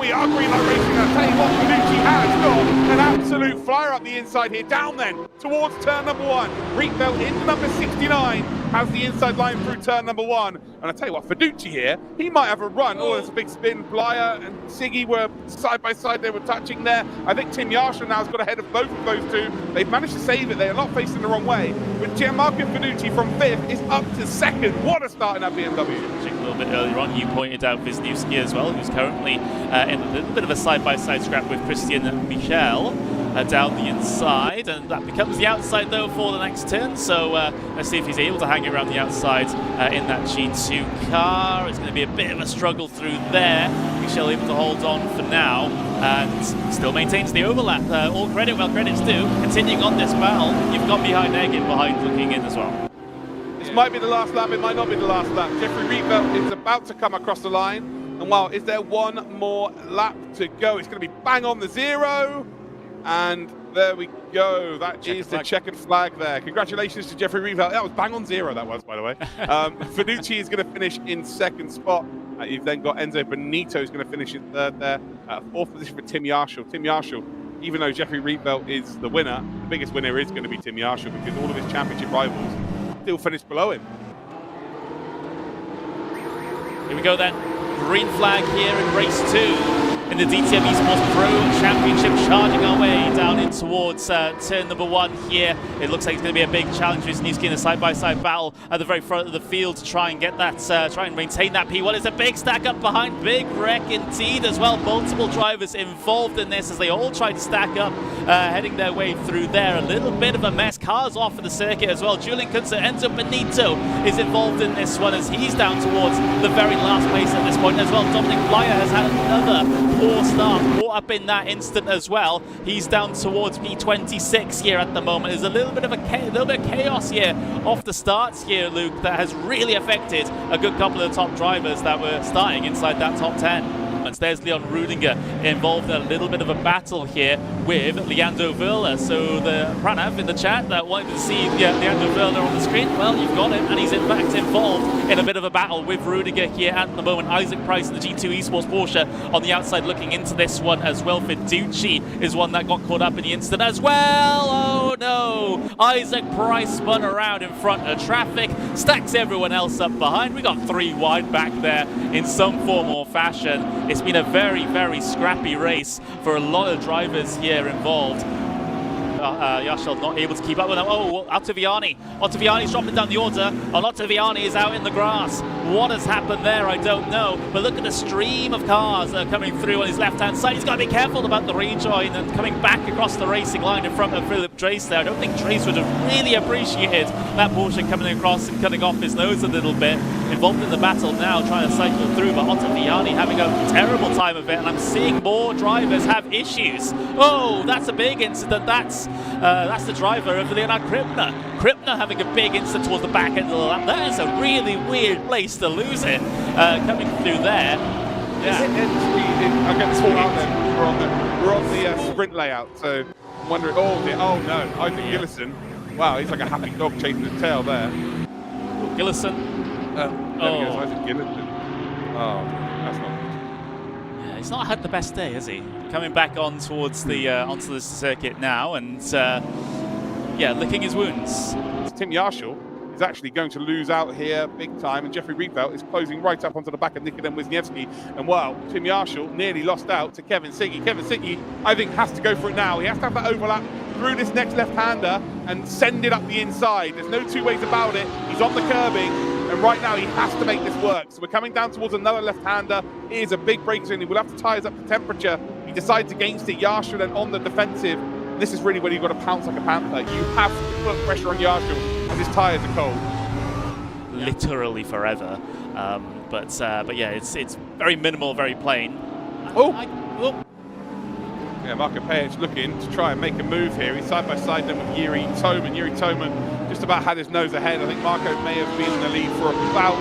we are Green Light Racing. I'll tell you what, Finucci has got an absolute flyer up the inside here. Down then, towards turn number 1. Rietveld into number 69, has the inside line through turn number 1. And I tell you what, Finucci here, he might have a run. Oh, there's a big spin. Blyer and Siggy were side by side, they were touching there. I think Tim Yarshall now has got ahead of both of those two. They've managed to save it, they are not facing the wrong way. But Gianmarco Finucci from 5th is up to 2nd. What a start in that BMW. A little bit earlier on, you pointed out Wisniewski as well, who's currently in a little bit of a side-by-side scrap with Christian Michel down the inside, and that becomes the outside though for the next turn. So let's see if he's able to hang around the outside in that G2 car. It's going to be a bit of a struggle through there. Michel able to hold on for now and still maintains the overlap. All credit, well credit's due. Continuing on this battle, you've got behind Eggen behind looking in as well. This might be the last lap, it might not be the last lap. Jeffrey Rietveld is about to come across the line. And wow, is there one more lap to go? It's going to be bang on the 0. And there we go. That is the checkered flag there. Congratulations to Jeffrey Rietveld. That was bang on 0, that was, by the way. Finucci is going to finish in 2nd spot. You've then got Enzo Benito who's going to finish in 3rd there. 4th position for Tim Yarshall. Tim Yarshall, even though Jeffrey Rietveld is the winner, the biggest winner is going to be Tim Yarshall because all of his championship rivals still finished below him. Here we go then. Green flag here in race 2. In the DTM Esports Pro Championship, charging our way down in towards turn number 1 here. It looks like it's going to be a big challenge for Wisniewski in a side-by-side battle at the very front of the field to try and get that, try and maintain that P1. It's a big stack up behind, big wreck indeed as well. Multiple drivers involved in this as they all try to stack up, heading their way through there. A little bit of a mess. Cars off of the circuit as well. Julian Kunze, Enzo Benito is involved in this one as he's down towards the very last place at this point as well. Dominic Blyer has had another poor start, caught up in that instant as well. He's down towards P26 here at the moment. There's a little bit of chaos here off the starts here, Luke, that has really affected a good couple of the top drivers that were starting inside that top 10. There's Leon Rudinger involved in a little bit of a battle here with Leandro Verla. So the Pranav in the chat that wanted to see Leandro Verla on the screen, well, you've got him, and he's in fact involved in a bit of a battle with Rudiger here at the moment. Isaac Price in the G2 Esports Porsche on the outside looking into this one as well. Fiducci is one that got caught up in the incident as well. Oh no! Isaac Price spun around in front of traffic, stacks everyone else up behind. We got 3 wide back there in some form or fashion. It's been a very, very scrappy race for a lot of drivers here involved. Yarshall not able to keep up with them. Oh, Ottaviani. Ottaviani's dropping down the order. And Ottaviani is out in the grass. What has happened there, I don't know. But look at the stream of cars that are coming through on his left-hand side. He's got to be careful about the rejoin and coming back across the racing line in front of Philip Trace there. I don't think Trace would have really appreciated that Porsche coming across and cutting off his nose a little bit. Involved in the battle now, trying to cycle through, but Ottaviani having a terrible time of it, and I'm seeing more drivers have issues. Oh, that's a big incident. That's the driver of Leonard Kripner. Kripner having a big incident towards the back end of the lap. That is a really weird place to lose it. Coming through there. Yeah. I'll get this all out there. We're on the sprint layout, so I'm wondering, oh no, Isaac Gillison. Wow, he's like a happy dog chasing his tail there. Gillison. There he goes, Isaac Gillison. Oh, that's not good. Yeah, he's not had the best day, has he? Coming back on towards the onto the circuit now, and yeah, licking his wounds. Tim Yarshall is actually going to lose out here big time, and Jeffrey Rietveld is closing right up onto the back of Nikodem Wisniewski. And wow, Tim Yarshall nearly lost out to Kevin Siggy. Kevin Siggy, I think, has to go for it now. He has to have that overlap through this next left-hander and send it up the inside. There's no two ways about it. He's on the curbing, and right now he has to make this work. So we're coming down towards another left-hander. It is a big break zone. He will have to tie us up to temperature. He decides against it. Yarshall then on the defensive. This is really when you've got to pounce like a panther. You have to put pressure on Yarshall, and his tyres are cold. Literally forever. But yeah, it's very minimal, very plain. Yeah, Marko Pejic looking to try and make a move here. He's side by side then with Yuri Toman. Yuri Toman just about had his nose ahead. I think Marko may have been in the lead for about,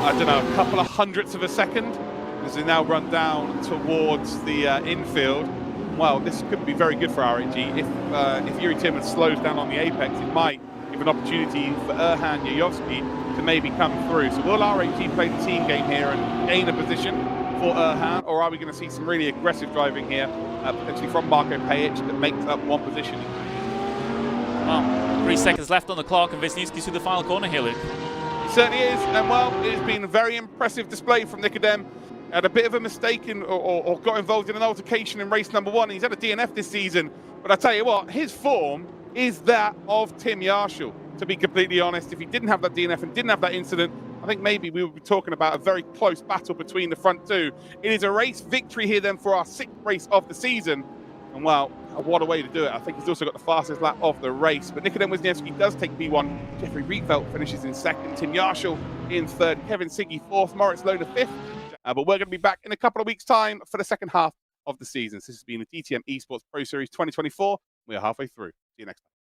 I don't know, a couple of hundredths of a second as they now run down towards the infield. Well, this could be very good for RAG. If Yuri Toman slows down on the apex, it might give an opportunity for Erhan Yayovsky to maybe come through. So will RAG play the team game here and gain a position? for Erhan, or are we going to see some really aggressive driving here, potentially from Marko Pajic, that makes up one position? Well, 3 seconds left on the clock, and Wisniewski's through the final corner here, Luke. It certainly is, and well, it has been a very impressive display from Nicodem. Had a bit of a mistake or got involved in an altercation in race number 1. He's had a DNF this season, but I tell you what, his form is that of Tim Yarshall. To be completely honest, if he didn't have that DNF and didn't have that incident, I think maybe we would be talking about a very close battle between the front two. It is a race victory here then for our 6th race of the season. And well, what a way to do it. I think he's also got the fastest lap of the race. But Nicodem Wisniewski does take P1. Jeffrey Rietveld finishes in 2nd. Tim Yarshall in 3rd. Kevin Siggy 4th. Moritz Lohner 5th. But we're going to be back in a couple of weeks' time for the second half of the season. This has been the DTM Esports Pro Series 2024. We are halfway through. See you next time.